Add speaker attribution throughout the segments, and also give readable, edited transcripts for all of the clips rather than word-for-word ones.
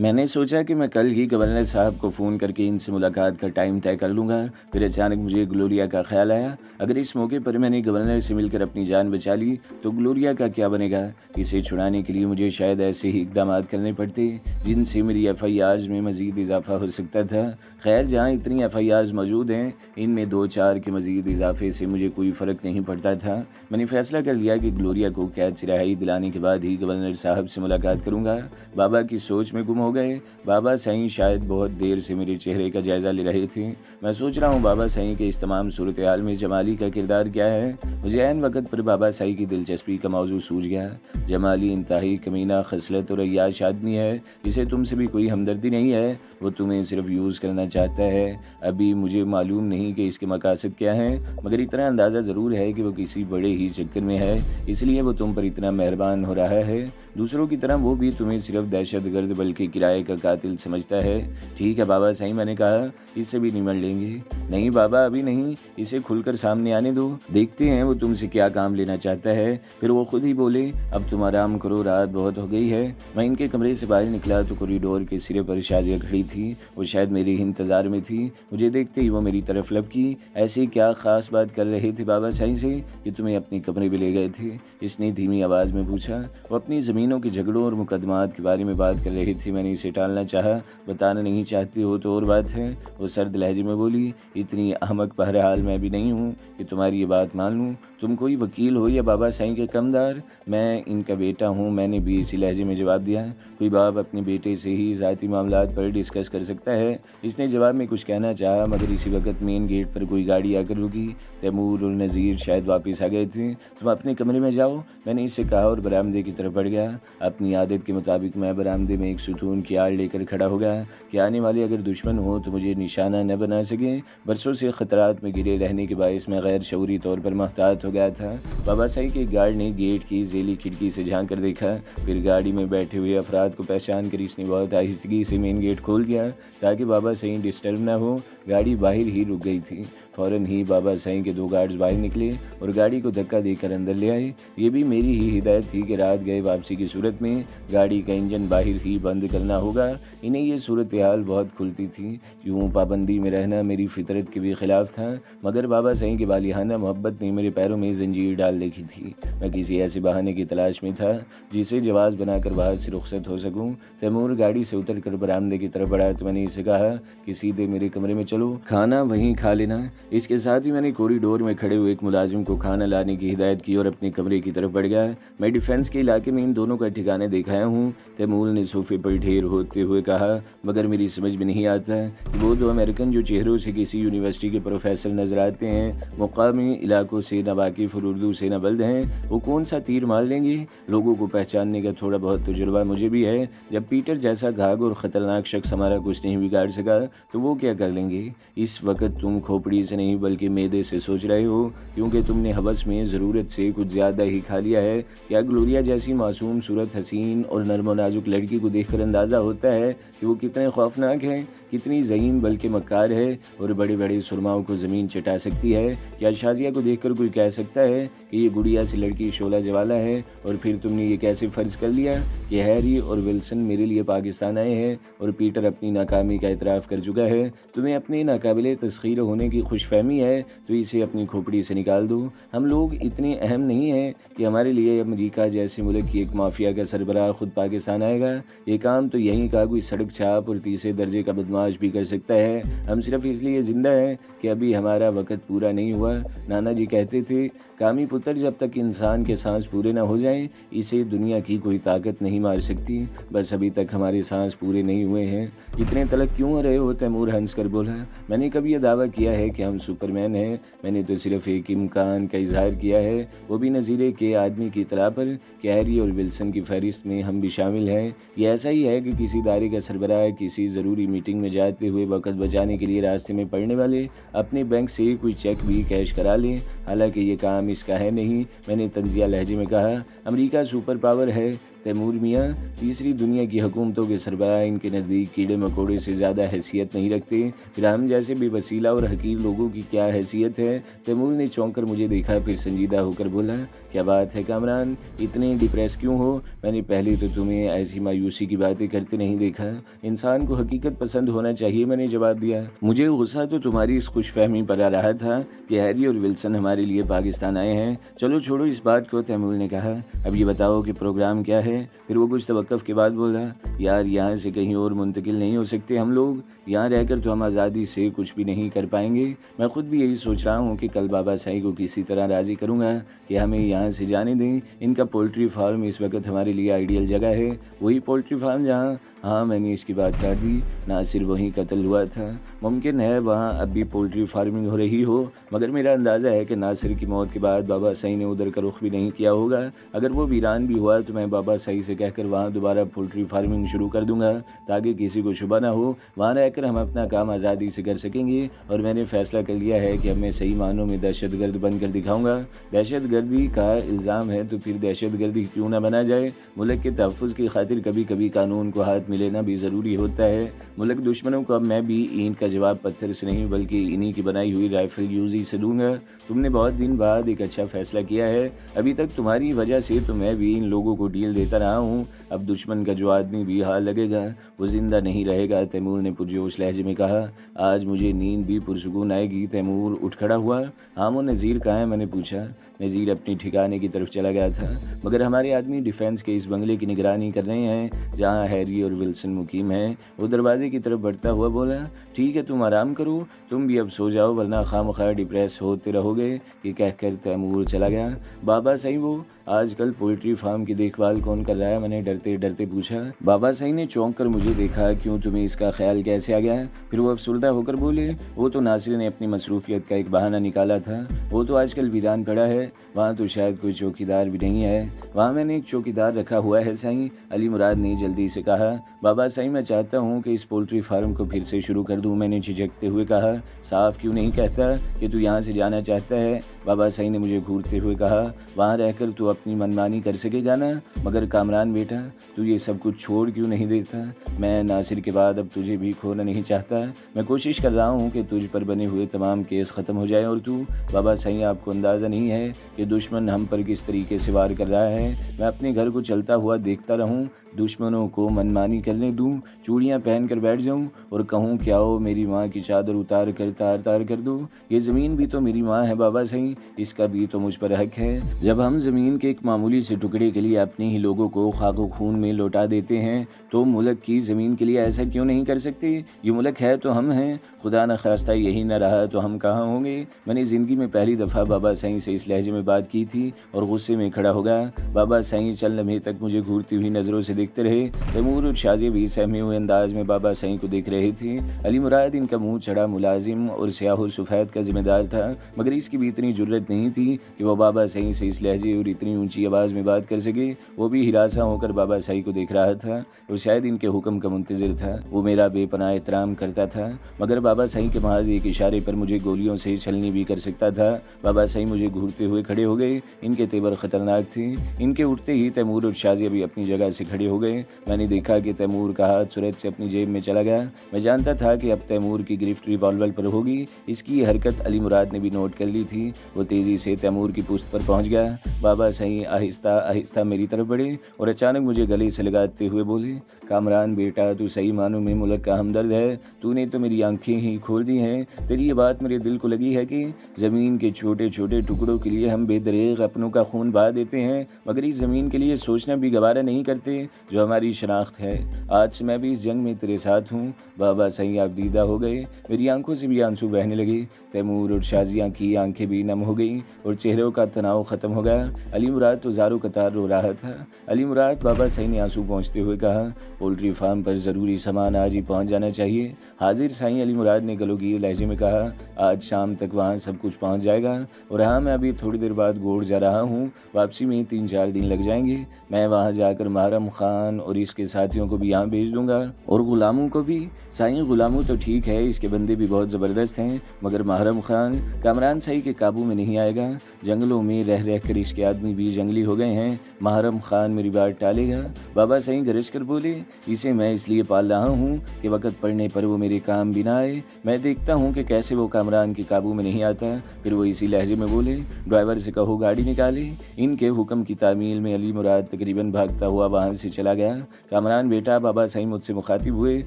Speaker 1: میں نے سوچا کہ میں کل ہی گورنر صاحب کو فون کر کے ان سے ملاقات کا ٹائم طے کر لوں گا۔ پھر اچانک مجھے گلوریا کا خیال آیا، اگر اس موقع پر میں نے گورنر سے مل کر اپنی جان بچا لی تو گلوریا کا کیا بنے گا؟ اسے چھڑانے کے لیے مجھے شاید ایسے ہی اقدامات کرنے پڑتے جن سے میری FIRs میں مزید اضافہ ہو سکتا تھا۔ خیر، جہاں اتنی FIRs موجود ہیں، ان میں 2-4 کے مزید اضافے سے مجھے کوئی فرق نہیں پڑتا تھا۔ میں نے فیصلہ کر لیا کہ گلوریا کو قید سے رہائی دلانے کے بعد ہی گورنر صاحب سے ملاقات کروں گا۔ بابا کی سوچ میں گم ہو گئے۔ بابا سائیں شاید بہت دیر سے میرے چہرے کا جائزہ لے رہے تھے۔ میں سوچ رہا ہوں بابا سائیں کے اس تمام صورتحال میں جمالی کا کردار کیا ہے۔ مجھے عین وقت پر بابا سائیں کی دلچسپی کا موضوع سوجھ گیا۔ جمالی انتہائی کمینہ، خصلت اور عیاش آدمی ہے، اسے تم سے بھی کوئی ہمدردی نہیں ہے، وہ تمہیں صرف یوز کرنا چاہتا ہے۔ ابھی مجھے معلوم نہیں کہ اس کے مقاصد کیا ہیں، مگر اتنا اندازہ ضرور ہے کہ وہ کسی بڑے ہی چکر میں ہے، اس لیے وہ تم پر اتنا مہربان ہو رہا ہے۔ دوسروں کی طرح وہ بھی تمہیں صرف دہشت گرد بلکہ کرائے کا قاتل سمجھتا ہے۔ ٹھیک ہے بابا صاحب، میں نے کہا، اس سے بھی نمٹ لیں گے۔ نہیں بابا، ابھی نہیں، اسے کھل کر سامنے آنے دو، دیکھتے ہیں وہ تم سے کیا کام لینا چاہتا ہے۔ پھر وہ خود ہی بولے، اب تم آرام کرو، رات بہت ہو گئی ہے۔ میں ان کے کمرے سے باہر نکلا تو کوریڈور کے سرے پر شازیہ کھڑی تھی۔ وہ شاید میرے ہی انتظار میں تھی۔ مجھے دیکھتے ہی وہ میری طرف لپکی۔ ایسی کیا خاص بات کر رہے تھے بابا صاحب سے کہ تمہیں اپنے کمرے میں لے گئے تھے؟ اس نے دھیمی آواز میں پوچھا۔ وہ اپنی زمینوں کے جھگڑوں اور مقدمات کے بارے میں بات کر رہی تھی۔ میں نے اسے ٹالنا چاہا۔ بتانا نہیں چاہتی ہو تو اور بات ہے، وہ سرد لہجے میں بولی۔ اتنی احمق بہرحال میں بھی نہیں ہوں کہ تمہاری یہ بات مان لوں۔ تم کوئی وکیل ہو یا بابا سائیں کے کمدار؟ میں ان کا بیٹا ہوں، میں نے بھی اسی لہجے میں جواب دیا۔ کوئی باپ اپنے بیٹے سے ہی ذاتی معاملات پر ڈسکس کر سکتا ہے۔ اس نے جواب میں کچھ کہنا چاہا، مگر اسی وقت مین گیٹ پر کوئی گاڑی آ کر رکی۔ تیمور اور نذیر شاید واپس آ گئے تھے۔ تم اپنے کمرے میں جاؤ، میں نے اس سے کہا اور برآمدے کی طرف بڑھ گیا۔ اپنی عادت کے مطابق میں برآمدے میں ایک ستون کی آڑ لے کر کھڑا ہو گیا کہ آنے والے اگر دشمن ہو تو مجھے نشانہ نہ بنا سکیں۔ برسوں سے خطرات میں گرے رہنے کے باعث میں غیر شعوری طور پر محتاط ہو گیا تھا۔ بابا سائی کے گارڈ نے گیٹ کی ذیلی کھڑکی سے جھانک کر دیکھا، پھر گاڑی میں بیٹھے ہوئے افراد کو پہچان کر اس نے بہت آہستگی سے مین گیٹ کھول دیا تاکہ بابا سائی ڈسٹرب نہ ہو۔ گاڑی باہر ہی رک گئی تھی۔ فوراً ہی بابا سائی کے 2 گارڈز باہر نکلے اور گاڑی کو دھکا دے کر اندر لے آئے۔ یہ بھی میری ہی ہدایت تھی کہ رات گئے واپسی کی صورت میں گاڑی کا انجن باہر ہی بند کرنا ہوگا۔ انہیں یہ صورتحال بہت کھلتی تھی۔ یوں پابندی میں رہنا میری فطرت کے بھی خلاف تھا، مگر بابا سائی کی والہانہ محبت نے میرے پیروں میں زنجیر ڈال رکھی تھی۔ میں کسی ایسے بہانے کی تلاش میں تھا جسے جواز بنا کر وہاں سے رخصت ہو سکوں۔ تیمور گاڑی سے اتر کر برآمدے کی طرف بڑھا تو میں نے اسے کہا کہ سیدھے میرے کمرے میں چلو، کھانا وہیں کھا لینا۔ اس کے ساتھ ہی میں نے کوریڈور میں کھڑے ہوئے ایک ملازم کو کھانا لانے کی ہدایت کی اور اپنے کمرے کی طرف بڑھ گیا۔ میں ڈیفینس کے علاقے میں ان دونوں کا ٹھکانے دکھایا ہوں، تیمور نے صوفے پر ڈھیر ہوتے ہوئے کہا، مگر میری سمجھ میں نہیں آتا کہ وہ 2 امریکن جو چہروں سے کسی یونیورسٹی کے پروفیسر نظر آتے ہیں، مقامی علاقوں سے نہ واقف اور اردو سے نہ بلد ہیں، وہ کون سا تیر مار لیں گے؟ لوگوں کو پہچاننے کا تھوڑا بہت تجربہ مجھے بھی ہے۔ جب پیٹر جیسا گھاگ اور خطرناک شخص ہمارا کچھ نہیں بگاڑ سکا تو وہ کیا کر لیں گے؟ اس وقت تم کھوپڑی سے نہیں بلکہ معدے سے سوچ رہے ہو، کیونکہ تم نے ہوس میں ضرورت سے کچھ زیادہ ہی کھا لیا ہے۔ کیا گلوریا جیسی معصوم صورت حسین اور نرم و نازک لڑکی کو دیکھ کر اندازہ ہوتا ہے کہ وہ کتنے خوفناک ہے، کتنی ذہین بلکہ مکار ہے اور بڑے بڑے سرماؤں کو زمین چٹا سکتی ہے؟ کیا شازیہ کو دیکھ کر کوئی کہہ سکتا ہے کہ یہ گڑیا سی لڑکی شعلہ جوالا ہے؟ اور پھر تم نے یہ کیسے فرض کر لیا کہ ہیری اور ولسن میرے لیے پاکستان آئے ہیں اور پیٹر اپنی ناکامی کا اعتراف کر چکا ہے؟ تمہیں اپنے ناقابل تسخیر ہونے کی خوش فہمی ہے تو اسے اپنی کھوپڑی سے نکال دو۔ ہم لوگ اتنے اہم نہیں ہیں کہ ہمارے لیے امریکہ جیسے ملک کی ایک مافیا کا سربراہ خود پاکستان آئے گا۔ یہ کام تو یہیں کا کوئی سڑک چھاپ اور 3 درجے کا بدمعاش بھی کر سکتا ہے۔ ہم صرف اس لیے زندہ ہیں کہ ابھی ہمارا وقت پورا نہیں ہوا۔ نانا جی کہتے تھے، کامی پتر، جب تک انسان کے سانس پورے نہ ہو جائیں اسے دنیا کی کوئی طاقت نہیں مار سکتی۔ بس ابھی تک ہمارے سانس پورے نہیں ہوئے ہیں۔ اتنے تلک کیوں ہو رہے ہو؟ تیمور ہنس کر بولا۔ میں نے کبھی یہ دعویٰ کیا ہے کہ ہم سپرمین ہیں؟ میں نے تو صرف ایک امکان کا اظہار کیا ہے، وہ بھی نظیرے کے آدمی کی اطلاع پر کہ ہیری اور ولسن کی فہرست میں ہم بھی شامل ہیں۔ یہ ایسا ہی ہے کہ کسی ادارے کا سربراہ کسی ضروری میٹنگ میں جاتے ہوئے وقت بچانے کے لیے راستے میں پڑنے والے اپنے بینک سے کوئی چیک بھی کیش کرا لیں حالانکہ یہ کام اس کا ہے نہیں، میں نے طنزیہ لہجے میں کہا۔ امریکہ سپر پاور ہے تیمور میاں، تیسری دنیا کی حکومتوں کے سربراہ ان کے نزدیک کیڑے مکوڑے سے زیادہ حیثیت نہیں رکھتے، پھر ہم جیسے بے وسیلہ اور حقیر لوگوں کی کیا حیثیت ہے؟ تیمور نے چونک کر مجھے دیکھا، پھر سنجیدہ ہو کر بولا، کیا بات ہے کامران، اتنے ڈپریس کیوں ہو؟ میں نے پہلے تو تمہیں ایسی مایوسی کی باتیں کرتے نہیں دیکھا، انسان کو حقیقت پسند ہونا چاہیے، میں نے جواب دیا۔ مجھے غصہ تو تمہاری اس خوش فہمی پر آ رہا تھا کہ ہیری اور ولسن ہمارے لیے پاکستان آئے ہیں۔ چلو چھوڑو اس بات کو، تیمور نے کہا، اب یہ بتاؤ کہ پروگرام کیا ہے؟ پھر وہ کچھ توقف کے بعد بولا، یار یہاں سے کہیں اور منتقل نہیں ہو سکتے ہم لوگ، یہاں رہ کر تو ہم آزادی سے کچھ بھی نہیں کر پائیں گے۔ میں خود بھی یہی سوچ رہا ہوں کہ کل بابا صاحب کو کسی طرح راضی کروں گا کہ ہمیں یہاں سے جانے دیں۔ ان کا پولٹری فارم اس وقت ہمارے لیے آئیڈیل جگہ ہے، وہی پولٹری فارم جہاں، ہاں میں نے اس کی بات کر دی، ناصر وہیں قتل ہوا تھا۔ ممکن ہے وہاں اب بھی پولٹری فارمنگ ہو رہی ہو، مگر میرا اندازہ ہے کہ ناصر کی موت کے بعد بابا صاحب نے ادھر کا رخ بھی نہیں کیا ہوگا۔ اگر وہ ویران بھی ہوا تو میں بابا صاحب سے کہہ کر وہاں دوبارہ پولٹری فارمنگ شروع کر دوں گا تاکہ کسی کو شبہ نہ ہو، وہاں رہ کر ہم اپنا کام آزادی سے کر سکیں گے۔ اور میں نے فیصلہ کر لیا ہے کہ اب میں صحیح معنوں میں دہشت گرد بن کر دکھاؤں گا۔ دہشت گردی کا الزام ہے تو پھر دہشت گردی کیوں نہ بنا جائے؟ ملک کے تحفظ کی خاطر کبھی کبھی قانون کو ہاتھ میں لینا بھی ضروری ہوتا ہے۔ ملک دشمنوں کو اب میں بھی اینٹ کا جواب پتھر سے نہیں بلکہ انہی کی بنائی ہوئی رائفل یوزی سے دوں گا۔ تم نے بہت دن بعد ایک اچھا فیصلہ کیا ہے، ابھی تک تمہاری وجہ سے تو میں بھی ان لوگوں کو ڈیل دیتا رہا ہوں، اب دشمن کا جو آدمی بھی ہاتھ لگے گا وہ زندہ نہیں رہے گا، تیمور نے پرجوش لہجے میں کہا۔ آج مجھے نیند بھی پرسکون آئے گی۔ تیمور اٹھ کھڑا ہوا۔ ہاں وہ نذیر کہاں ہے؟ میں نے پوچھا۔ نذیر اپنی ٹھکانے کی طرف چلا گیا تھا، مگر ہمارے آدمی ڈیفینس کے اس بنگلے کی نگرانی کر رہے ہیں جہاں ہیری اور ولسن مقیم ہیں۔ وہ دروازے کی طرف بڑھتا ہوا بولا، ٹھیک ہے تم آرام کرو، تم بھی اب سو جاؤ ورنہ خواہ مخواہ ڈپریس ہوتے رہو گے۔ یہ کہہ کر تیمور چلا گیا۔ بابا صاحب وہ آج کل پولٹری فارم کی دیکھ بھال کون کر رہا ہے؟ میں نے ڈرتے ڈرتے پوچھا۔ بابا صاحب نے چونک کر مجھے دیکھا، کیوں تمہیں اس کا خیال کیسے آ گیا؟ پھر وہ افسردہ ہو کر بولے، وہ تو ناصر نے اپنی مصروفیت کا ایک بہانہ نکالا تھا، وہ تو آج کل ویران پڑا ہے، وہاں تو شاید کوئی چوکیدار بھی نہیں ہے۔ وہاں میں نے ایک چوکیدار رکھا ہوا ہے سائیں، علی مراد نے جلدی سے کہا۔ بابا صاحب میں چاہتا ہوں کہ اس پولٹری فارم کو پھر سے شروع کر دوں، میں نے جھجکتے ہوئے کہا۔ صاف کیوں نہیں کہتا کہ تو یہاں سے جانا چاہتا ہے؟ بابا صاحب نے مجھے گھورتے ہوئے کہا، وہاں رہ کر تو اپنی منمانی کر سکے گا نا، مگر کامران بیٹا تو یہ سب کچھ چھوڑ کیوں نہیں دیتا؟ میں ناصر کے بعد اب تجھے بھی کھونا نہیں چاہتا، میں کوشش کر رہا ہوں کہ تجھ پر بنے ہوئے تمام کیس ختم ہو جائے اور تو بابا صاحب آپ کو اندازہ نہیں ہے کہ دشمن ہم پر کس طریقے سے وار کر رہا ہے۔ میں اپنے گھر کو چلتا ہوا دیکھتا رہوں، دشمنوں کو منمانی کرنے دوں، چوڑیاں پہن کر بیٹھ جاؤں اور کہوں کہ آؤ میری ماں کی چادر اتار کر تار تار کر دو؟ یہ زمین بھی تو میری ماں ہے بابا صاحب، اس کا بھی تو مجھ پر حق ہے۔ جب ہم زمین کے ایک معمولی سے ٹکڑے کے لیے اپنے ہی لوگوں کو خاک و خون میں لوٹا دیتے ہیں تو ملک کی زمین کے لیے ایسا کیوں نہیں کر سکتے؟ یہ ملک ہے تو ہم ہیں، خدا نہ خواستہ یہی نہ رہا تو ہم کہاں ہوں گے؟ میں نے زندگی میں پہلی دفعہ بابا صاحب سے اس لہجے میں بات کی تھی اور غصے میں کھڑا ہو گیا۔ بابا صاحب چند لمحے تک مجھے گھورتی ہوئی نظروں سے دیکھتے رہے۔ تیمور اور شازیہ بھی سہمے ہوئے انداز میں بابا صاحب کو دیکھ رہے تھے۔ علی مراد ان کا منہ چڑھا ملازم اور سیاہ و سفید کا ذمہ دار تھا، مگر اس کی بھی اتنی جرت نہیں تھی کہ وہ بابا صاحب سے اس لہجے اور اتنی اونچی آواز میں بات کر سکے۔ وہ بھی ہراساں ہو کر بابا صاحب کو دیکھ رہا تھا اور شاید ان کے حکم کا منتظر تھا۔ وہ میرا بے پناہ احترام کرتا تھا، مگر بابا صاحب کے محض ایک اشارے پر مجھے گولیوں سے چھلنی بھی کر سکتا تھا۔ بابا صاحب مجھے گھورتے ہوئے کھڑے ہو گئے، ان کے تیور خطرناک تھے۔ ان کے اٹھتے ہی تیمور اور شازیہ بھی اپنی جگہ سے کھڑے ہو گئے۔ میں نے دیکھا کہ تیمور کا ہاتھ سرعت سے اپنی جیب میں چلا گیا۔ میں جانتا تھا کہ اب تیمور کی گرفت ریوالور پر ہوگی، اس کی یہ حرکت علی مراد نے بھی نوٹ کر لی تھی۔ وہ تیزی سے تیمور کی پشت پر پہنچ گیا۔ بابا صاحب آہستہ آہستہ میری طرف بڑھے اور اچانک مجھے گلے سے لگاتے ہوئے بولے، کامران بیٹا تو صحیح معنوں میں ملک کا ہمدرد ہے، تو نے تو میری آنکھیں ہی کھول دی ہیں۔ تیری یہ بات میرے دل کو لگی ہے کہ زمین کے چھوٹے چھوٹے ٹکڑوں کے لیے ہم بے دریغ اپنوں کا خون بہا دیتے ہیں، مگر اس زمین کے لیے سوچنا بھی گوارا نہیں کرتے جو ہماری شناخت ہے۔ آج سے میں بھی اس جنگ میں تیرے ساتھ ہوں۔ بابا صاحب آپ دیدہ ہو گئے، میری آنکھوں سے بھی آنسو بہنے لگے۔ تیمور اور شازیہ کی آنکھیں بھی نم ہو گئیں اور چہروں کا تناؤ ختم ہو گیا۔ علی مراد تو زاروں قطار رو رہا تھا۔ علی مراد، بابا صاحب نے آنسو پہنچتے ہوئے کہا، پولٹری فارم پر ضروری سامان آج ہی پہنچ جانا چاہیے۔ حاضر سائیں، علی مراد نے گلوگیر لہجے میں کہا، آج شام تک وہاں سب کچھ پہنچ جائے گا۔ اور ہاں میں ابھی تھوڑی دیر بعد گوڑ جا رہا ہوں، واپسی میں 3-4 دن لگ جائیں گے۔ میں وہاں جا کر محرم خان اور اس کے ساتھیوں کو بھی یہاں بھیج دوں گا اور غلاموں کو بھی۔ سائیں غلاموں تو ٹھیک ہے، اس کے بندے بھی بہت زبردست ہیں، مگر محرم خان، کامران صاحب کے کے قابو میں نہیں آئے گا۔ جنگلوں میں رہ رہ کر اس کے آدمی بھی جنگلی ہو گئے ہیں، محرم خان میری بات ٹالے گا؟ بابا صحیح گرج کر بولے، اسے میں اس لیے پال رہا ہوں کہ وقت پڑنے پر وہ میرے کام بھی نہ آئے۔ میں دیکھتا ہوں کہ کیسے وہ کامران کے قابو میں نہیں آتا۔ پھر وہ اسی لہجے میں بولے، ڈرائیور سے کہو گاڑی نکالے۔ ان کے حکم کی تعمیل میں علی مراد تقریباً بھاگتا ہوا وہاں سے چلا گیا۔ کامران بیٹا، بابا صحیح مجھ سے مخاطب ہوئے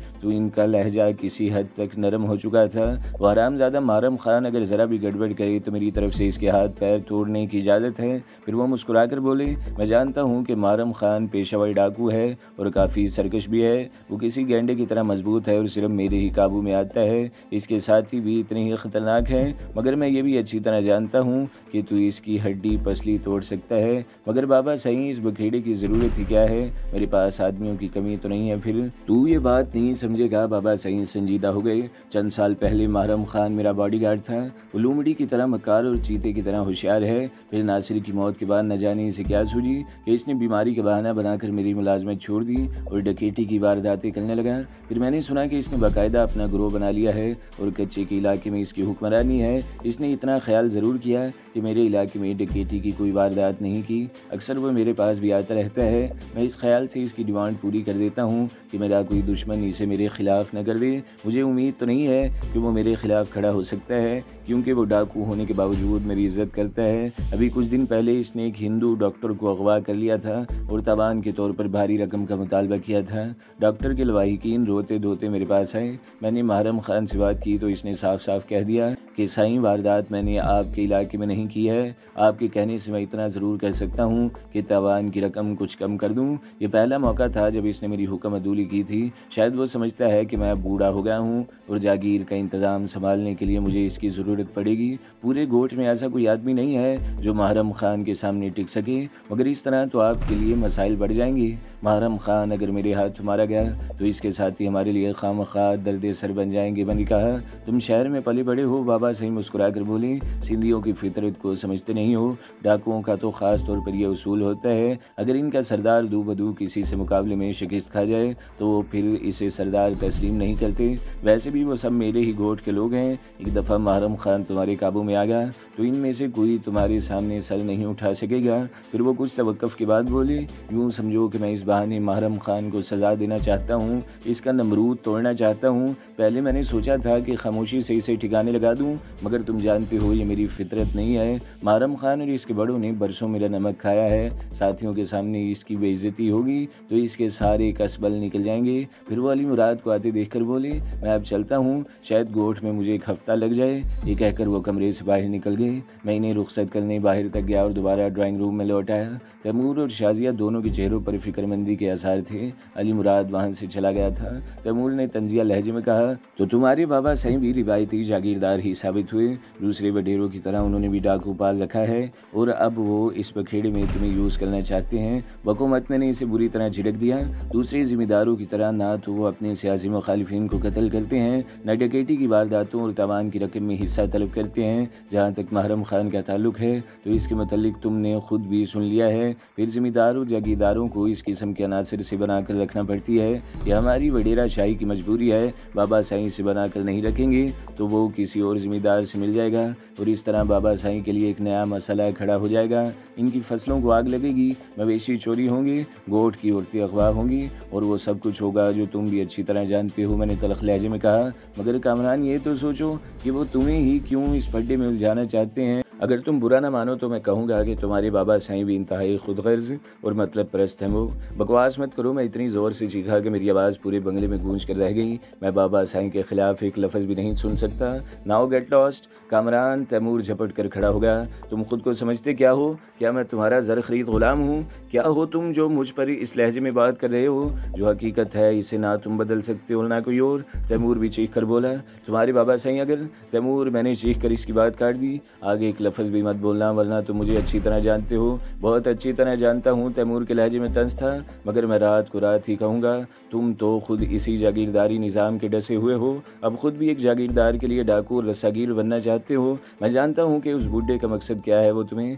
Speaker 1: تو ان کا لہجہ کسی حد تک نرم ہو چکا تھا۔ وہ حرامزادہ محرم خان اگر ذرا بھی گڑبڑ کرے تو میری طرف سے اس کے ہاتھ پیر توڑنے کی اجازت ہے۔ پھر وہ مسکرا کر بولے، میں جانتا ہوں کہ محرم خان پیشہ ور ڈاکو ہے اور کافی سرکش بھی ہے۔ وہ کسی گینڈے کی طرح مضبوط ہے اور صرف میرے ہی قابو میں آتا ہے۔ اس کے ساتھی بھی اتنے ہی خطرناک ہیں، مگر میں یہ بھی اچھی طرح جانتا ہوں کہ تو اس کی ہڈی پسلی توڑ سکتا ہے۔ مگر بابا صحیح اس بکھیڑے کی ضرورت ہی کیا ہے؟ میرے پاس آدمیوں کی کمی تو نہیں ہے۔ پھر تو یہ بات نہیں سمجھے گا؟ بابا صحیح سنجیدہ ہو گئے۔ چند سال پہلے محرم خان میرا باڈی گارڈ تھا۔ وہ لومڑی کی طرح مکار اور چیتے کی طرح ہوشیار ہے۔ پھر ناصر کی موت کے بعد نہ جانے اسے کیا سوجی کہ اس نے بیماری کا بہانہ بنا کر میری ملازمت چھوڑ دی اور ڈکیٹی کی وارداتیں کرنے لگا۔ پھر میں نے سنا کہ اس نے باقاعدہ اپنا گروہ بنا لیا ہے اور کچے کے علاقے میں اس کی حکمرانی ہے۔ اس نے اتنا خیال ضرور کیا کہ میرے علاقے میں ڈکیٹی کی کوئی واردات نہیں کی۔ اکثر وہ میرے پاس بھی آتا رہتا ہے۔ میں اس خیال سے اس کی ڈیمانڈ پوری کر دیتا ہوں کہ میرا کوئی دشمن اسے میرے خلاف نہ کر دے۔ مجھے امید تو نہیں ہے کہ وہ میرے خلاف کھڑا ہو سکتا ہے، کیونکہ وہ ڈاکو ہونے کے باوجود میری عزت کرتا ہے۔ ابھی کچھ دن پہلے اس نے ایک ہندو ڈاکٹر کو اغوا کر لیا تھا اور تاوان کے طور پر بھاری رقم کا مطالبہ کیا تھا۔ ڈاکٹر کے لواحقین روتے دھوتے میرے پاس آئے۔ میں نے محرم خان سے بات کی تو اس نے صاف صاف کہہ دیا کہ سائیں واردات میں نے آپ کے علاقے میں نہیں کی ہے۔ آپ کے کہنے سے میں اتنا ضرور کر سکتا ہوں کہ تاوان کی رقم کچھ کم کر دوں۔ یہ پہلا موقع تھا جب اس نے میری حکم عدولی کی تھی۔ شاید وہ سمجھتا ہے کہ میں اب بوڑھا ہو گیا ہوں اور جاگیر کا انتظام سنبھالنے کے لیے مجھے اس کی ضرورت پڑے گی۔ پورے گوٹ میں ایسا کوئی آدمی نہیں ہے جو محرم خان کے سامنے ٹک سکے، مگر اس طرح تو آپ کے لیے مسائل بڑھ جائیں گے۔ محرم خان اگر میرے ہاتھ مارا گیا تو اس کے ساتھی ہمارے لیے خواہ درد سر بن جائیں گے۔ میں نے کہا، تم شہر میں پلے بڑے ہو؟ بابا صحیح مسکرا کر بولے، سندھیوں کی فطرت کو سمجھتے نہیں ہو؟ ڈاکوؤں کا تو خاص طور پر یہ اصول ہوتا ہے، اگر ان کا سردار دو بدو کسی سے مقابلے میں شکست کھا جائے تو وہ پھر اسے سردار تسلیم نہیں کرتے۔ ویسے بھی وہ سب میرے ہی گوٹ کے لوگ ہیں۔ ایک دفعہ محرم خان تمہارے قابو میں آ گیا تو ان میں سے کوئی تمہارے سامنے سر نہیں اٹھا سکے گا۔ پھر وہ کچھ توقف کے بعد بولے، یوں سمجھو کہ میں اس بہانے محرم خان کو سزا دینا چاہتا ہوں، اس کا نمرود توڑنا چاہتا ہوں۔ پہلے میں نے سوچا تھا کہ خاموشی سے اسے ٹھکانے لگا دوں، مگر تم جانتے ہو یہ میری فطرت نہیں ہے۔ محرم خان اور اس کے بڑوں نے برسوں میرا نمک کھایا ہے، ساتھیوں کے سامنے اس کی بے عزتی ہوگی تو اس کے سارے کسبل نکل جائیں گے۔ پھر وہ علی مراد کو آتے دیکھ کر بولے، میں اب چلتا ہوں، شاید گوٹھ میں مجھے ایک ہفتہ لگ جائے۔ یہ کہہ کر وہ کمرے سے باہر نکل گئے۔ میں انہیں رخصت کرنے باہر تک گیا اور دوبارہ ڈرائنگ روم میں لوٹ آیا۔ تیمور اور شازیہ دونوں کے چہروں پر فکر مندی کے آثار تھے۔ علی مراد وہاں سے چلا گیا تھا۔ تیمور نے طنزیہ لہجے میں کہا، تو تمہارے بابا صحیح بھی روایتی جاگیردار ہی ثابت ہوئے، دوسرے وڈیروں کی طرح انہوں نے بھی ڈاکو پال رکھا ہے اور اب وہ اس بکھیڑے میں تمہیں یوز کرنا چاہتے ہیں۔ حکومت میں نے اسے بری طرح جھڑک دیا۔ دوسرے ذمہ داروں کی طرح نہ تو وہ اپنے سیاسی مخالفین کو قتل کرتے ہیں، نہ ڈکیٹی کی وارداتوں اور تاوان کی رقم میں حصہ طلب کرتے ہیں۔ جہاں تک محرم خان کا تعلق ہے تو اس کے متعلق تم نے خود بھی سن لیا ہے۔ پھر ذمہ دار اور جاگیرداروں کو اس قسم کے عناصر سے بنا کر رکھنا پڑتی ہے، یہ ہماری وڈیرا شاہی کی مجبوری ہے۔ بابا صحیح سے بنا کر نہیں رکھیں گے تو وہ کسی اور ذمہ دار سے مل جائے گا اور اس طرح بابا صحیح کے لیے ایک نیا مسئلہ کھڑا ہو جائے گا۔ ان کی فصلوں کو آگ لگے گی، مویشی چوری ہوں گے، گوٹ کی عورتیں اغوا ہوں گی اور وہ سب کچھ ہوگا جو تم بھی اچھی طرح جانتے ہو۔ میں نے تلخ لہجے میں کہا، مگر کامران یہ تو سوچو کہ وہ تمہیں ہی کیوں اس پڈے میں الجھانا چاہتے ہیں۔ اگر تم برا نہ مانو تو میں کہوں گا کہ تمہارے بابا صحیح بھی انتہائی خود غرض اور مطلب پرست ہیں۔ وہ بکواس مت کرو۔ میں اتنی زور سے چیخا کہ میری آواز پورے بنگلے میں گونج کر رہ گئی۔ میں بابا صحیح کے خلاف ایک لفظ بھی نہیں سن سکتا۔ Now get lost Kamran. Taimur جھپٹ کر کھڑا ہو گیا، تم خود کو سمجھتے کیا ہو؟ کیا میں تمہارا زر خرید غلام ہوں؟ کیا ہو تم جو مجھ پر اس لہجے میں بات کر رہے ہو؟ جو حقیقت ہے اسے نہ تم بدل سکتے اور نہ کوئی اور۔ تیمور بھی چیخ کر بولا، تمہارے بابا صحیح اگر تیمور، میں نے چیخ کر اس کی بات کاٹ دی، آگے ایک لفظ بھی مت بولنا ورنہ تم مجھے اچھی طرح جانتے ہو۔ بہت اچھی طرح جانتا ہوں۔ تیمور کے لہجے میں طنز تھا، مگر میں رات کو رات ہی کہوں گا، تم تو خود اسی جاگیرداری نظام کے ڈسے ہوئے ہو، اب خود بھی ایک جاگیردار کے لیے ڈاکو اور رساگیر بننا چاہتے ہو۔ میں جانتا ہوں کہ اس بڈھے کا مقصد کیا ہے، وہ تمہیں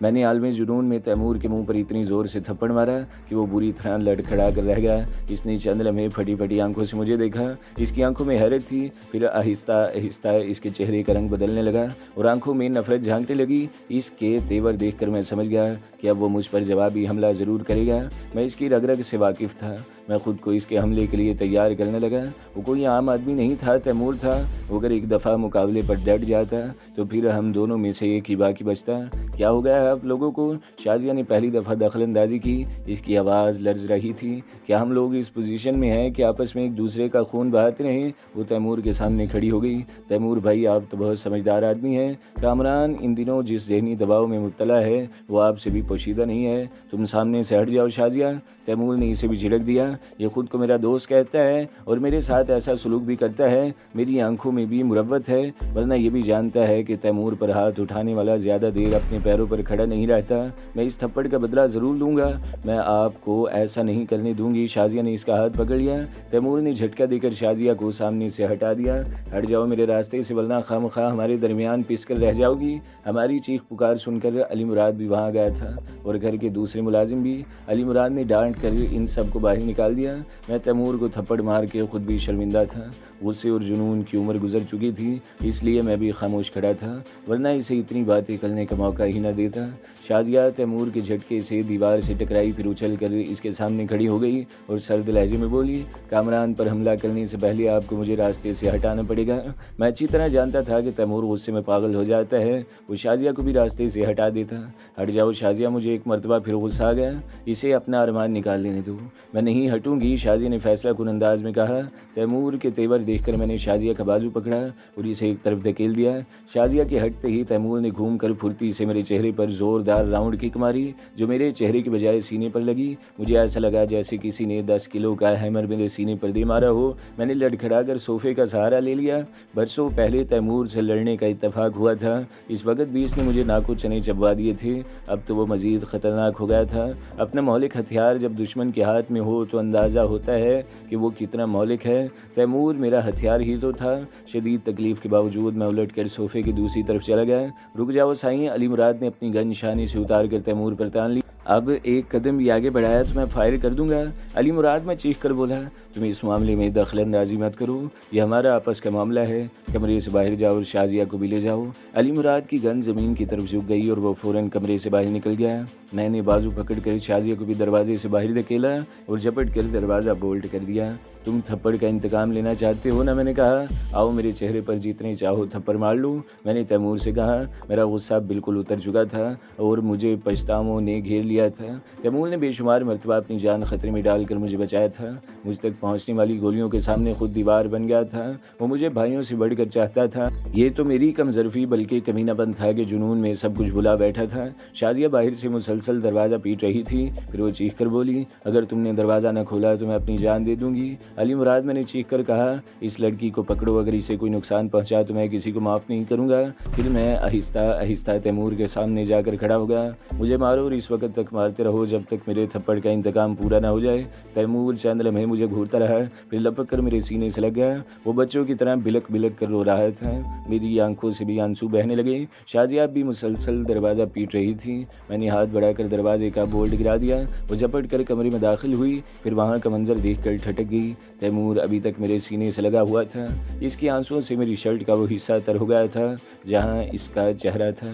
Speaker 1: میں نے عالم جنون میں تیمور کے منہ پر اتنی زور سے تھپڑ مارا کہ وہ بری طرح لڑکھڑا کر رہ گیا۔ اس نے چند لمحے پھٹی پھٹی آنکھوں سے مجھے دیکھا۔ اس کی آنکھوں میں حیرت تھی، پھر آہستہ آہستہ اس کے چہرے کا رنگ بدلنے لگا اور آنکھوں میں نفرت جھانکنے لگی۔ اس کے تیور دیکھ کر میں سمجھ گیا کہ اب وہ مجھ پر جوابی حملہ ضرور کرے گا۔ میں اس کی رگ رگ سے واقف تھا، میں خود کو اس کے حملے کے لیے تیار کرنے لگا۔ وہ کوئی عام آدمی نہیں تھا، تیمور تھا۔ وہ اگر ایک دفعہ مقابلے پر ڈٹ جاتا تو پھر ہم دونوں میں سے ایک ہی باقی بچتا۔ کیا ہو گیا ہے آپ لوگوں کو؟ شازیہ نے پہلی دفعہ دخل اندازی کی۔ اس کی آواز لرز رہی تھی۔ کیا ہم لوگ اس پوزیشن میں ہیں کہ آپس میں ایک دوسرے کا خون بہاتے رہیں؟ وہ تیمور کے سامنے کھڑی ہو گئی۔ تیمور بھائی، آپ تو بہت سمجھدار آدمی ہیں۔ کامران ان دنوں جس ذہنی دباؤ میں مبتلا ہے وہ آپ سے بھی پوشیدہ نہیں ہے۔ تم سامنے سے ہٹ جاؤ شازیہ۔ تیمور نے اسے بھی جھڑک دیا۔ یہ خود کو میرا دوست کہتا ہے اور میرے ساتھ ایسا سلوک بھی کرتا ہے۔ میری آنکھوں میں بھی مروت ہے، ورنہ یہ بھی جانتا ہے کہ تیمور پر ہاتھ اٹھانے والا زیادہ دیر اپنے پیروں پر کھڑا نہیں رہتا۔ میں اس تھپڑ کا بدلہ ضرور لوں گا، میں آپ کو ایسا نہیں کرنے دوں گی۔ شازیہ نے اس کا ہاتھ پکڑ لیا۔ تیمور نے جھٹکا دے کر شازیہ کو سامنے سے ہٹا دیا۔ ہٹ جاؤ میرے راستے سے، ورنہ خواہ ہمارے درمیان پس کر رہ جاؤ گی۔ ہماری چیخ پکار سن کر علی مراد بھی وہاں گیا تھا اور گھر کے دوسرے ملازم بھی۔ علی مراد نے ڈانٹ کر ان سب کو باہر نکال دیا۔ میں تیمور کو تھپڑ مار کے خود بھی شرمندہ تھا۔ غصے اور جنون کی عمر گزر چکی تھی، اس لیے میں بھی خاموش کھڑا تھا، ورنہ اسے اتنی باتیں کرنے کا موقع ہی نہ دیتا۔ شازیہ تیمور کے جھٹکے سے دیوار سے ٹکرائی، پھر اچھل کر اس کے سامنے کھڑی ہو گئی اور سرد لہجے میں بولی، کامران پر حملہ کرنے سے پہلے آپ کو مجھے راستے سے ہٹانا پڑے گا۔ میں اچھی طرح جانتا تھا کہ تیمور غصے میں پاگل ہو جاتا ہے، وہ شازیہ کو بھی راستے سے ہٹا دیتا۔ ہٹ جاؤ شازیہ، مجھے ایک مرتبہ پھر غصہ آ گیا، اسے اپنا ارمان نکال لینے دو۔ میں نہیں ہٹوں گی، شازیہ نے فیصلہ کن انداز میں کہا۔ تیمور کے تیور دیکھ کر میں نے شازیہ کا بازو پکڑا اور اسے ایک طرف دھکیل دیا۔ شازیہ کے ہٹتے ہی تیمور نے گھوم کر پھرتی سے میرے چہرے پر زوردار راؤنڈ کک ماری، جو میرے چہرے کی بجائے سینے پر لگی۔ مجھے ایسا لگا جیسے کسی نے 10 کلو کا ہیمر میرے سینے پر دے مارا ہو۔ میں نے لڑکھڑا کر صوفے کا سہارا لے لیا۔ برسوں پہلے تیمور سے لڑنے کا اتفاق ہوا تھا، اس وقت بھی اس نے مجھے ناکو چنے چبوا دیے تھے، اب تو وہ مزید خطرناک ہو گیا تھا۔ اپنا مہلک ہتھیار جب دشمن کے ہاتھ میں ہو تو اندازہ ہوتا ہے کہ وہ کتنا مہلک ہے۔ تیمور میرا ہتھیار ہی تو تھا۔ شدید تکلیف کے باوجود میں الٹ کر صوفے کی دوسری طرف چلا گیا۔ رک جاؤ سائیں، علی مراد نے اپنی گن نشانی سے اتار کر تیمور پر تان لی۔ اب ایک قدم بھی آگے بڑھایا تو میں فائر کر دوں گا۔ علی مراد میں چیخ کر بولا، تم اس معاملے میں دخل اندازی مت کرو، یہ ہمارا آپس کا معاملہ ہے۔ کمرے سے باہر جاؤ اور شازیہ کو بھی لے جاؤ۔ علی مراد کی گن زمین کی طرف جھک گئی اور وہ فوراً کمرے سے باہر نکل گیا۔ میں نے بازو پکڑ کر شازیہ کو بھی دروازے سے باہر دھکیلا اور جھپٹ کر دروازہ بولٹ کر دیا۔ تم تھپڑ کا انتقام لینا چاہتے ہو نا؟ میں نے کہا۔ آؤ میرے چہرے پر جتنے چاہو تھپڑ مار لو، میں نے تیمور سے کہا۔ میرا غصہ بالکل اتر چکا تھا اور مجھے پچھتاووں نے گھیر لیا تھا۔ تیمور نے بے شمار مرتبہ اپنی جان خطرے میں ڈال کر مجھے بچایا تھا، مجھ تک پہنچنے والی گولیوں کے سامنے خود دیوار بن گیا تھا۔ وہ مجھے بھائیوں سے بڑھ کر چاہتا تھا۔ یہ تو میری کم ظرفی بلکہ کمینہ پن تھا کہ جنون میں سب کچھ بھلا بیٹھا تھا۔ شازیہ باہر سے مسلسل دروازہ پیٹ رہی تھی، پھر وہ چیخ کر بولی، اگر تم نے دروازہ نہ کھولا تو میں اپنی جان دے دوں گی۔ علی مراد، میں نے چیخ کر کہا، اس لڑکی کو پکڑو، اگر اسے کوئی نقصان پہنچا تو میں کسی کو معاف نہیں کروں گا۔ پھر میں آہستہ آہستہ تیمور کے سامنے جا کر کھڑا ہو گیا۔ مجھے مارو اور اس وقت تک مارتے رہو جب تک میرے تھپڑ کا انتقام پورا نہ ہو جائے۔ تیمور چند لمحے مجھے گھورتا رہا، پھر لپک کر میرے سینے سے لگ گیا۔ وہ بچوں کی طرح بلک بلک کر رو رہا تھا، میری آنکھوں سے بھی آنسو بہنے لگے۔ شازیہ بھی مسلسل دروازہ پیٹ رہی تھی۔ میں نے ہاتھ بڑھا کر دروازے کا بولٹ گرا دیا۔ وہ جھپٹ کر کمرے میں داخل ہوئی، پھر وہاں کا منظر دیکھ کر ٹھٹک گئی۔ تیمور ابھی تک میرے سینے سے لگا ہوا تھا، اس کے آنسوؤں سے میری شرٹ کا وہ حصہ تر ہو گیا تھا جہاں اس کا چہرہ تھا۔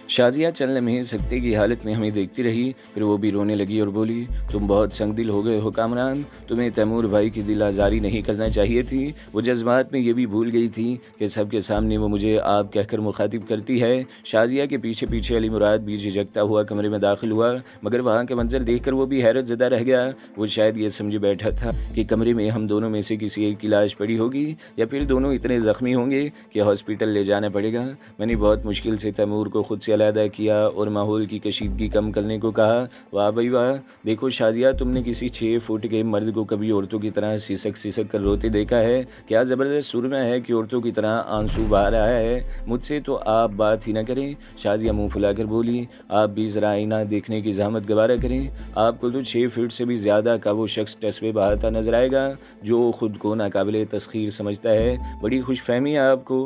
Speaker 1: شازیہ چند لمحے سکتے کی حالت میں ہمیں دیکھتی رہی، پھر وہ بھی رونے لگی اور بولی، تم بہت سنگ دل ہو گئے ہو کامران، تمہیں تیمور بھائی کی دل آزاری نہیں کرنا چاہیے تھی۔ وہ جذبات میں یہ بھی بھول گئی تھی کہ سب کے سامنے وہ مجھے آپ کہہ کر مخاطب کرتی ہے۔ شازیہ کے پیچھے پیچھے علی مراد بھی جھجکتا ہوا کمرے میں داخل ہوا، مگر وہاں کا منظر دیکھ کر وہ بھی حیرت زدہ رہ گیا۔ وہ شاید یہ سمجھے بیٹھا تھا کہ کمرے میں ہم دونوں میں سے کسی ایک کی لاش پڑی ہوگی یا پھر دونوں اتنے زخمی ہوں گے کہ ہاسپٹل لے جانا پڑے گا۔ میں نے بہت مشکل سے تیمور کو خود سے علیحدہ کیا اور ماحول کی کشیدگی کم کرنے کو کہا۔ واہ بھائی واہ، دیکھو شازیہ، تم نے کسی 6 فٹ کے مرد کو کبھی عورتوں کی طرح سسک سسک کر روتے دیکھا ہے؟ کیا زبردست سرنا ہے کہ عورتوں کی طرح آنسو بہا رہا ہے؟ مجھ سے تو آپ بات ہی نہ کریں۔ شازیہ منہ پھلا کر بولی، آپ بھی ذرا آئینہ دیکھنے کی زحمت گوارا کریں، آپ کو تو 6 فٹ سے بھی زیادہ کا وہ شخص ٹسوے بہاتا نظر آئے گا جو خود کو ناقابل تسخیر سمجھتا ہے۔ بڑی خوش فہمی ہے آپ کو۔